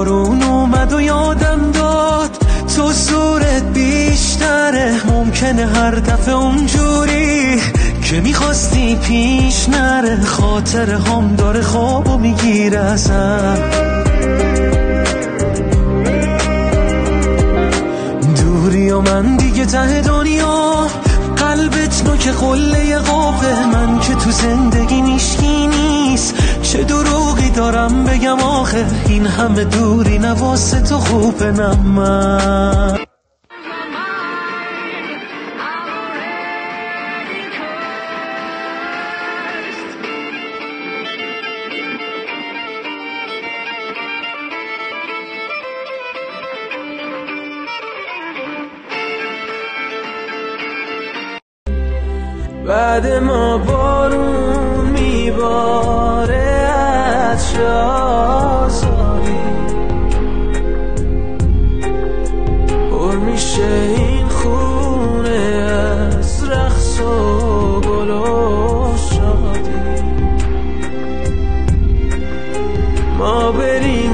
بارون اومد و یادم داد تو زورت بیشتره، ممکنه هر دفعه اونجوری که میخواستی پیش نره، خاطر هم داره خوابو میگیره ازم. دوری و من دیگه ته دنیا، قلبت نوک قله قوه، من که تو زندگی میشکی نیست، چه دروغی دارم بگم آخه، این همه دوری نواسه تو خوبه نه من. بعد ما بارون میباره از شاهزادی، پر میشه این خونه از رقص و گل و شادی. ما بریم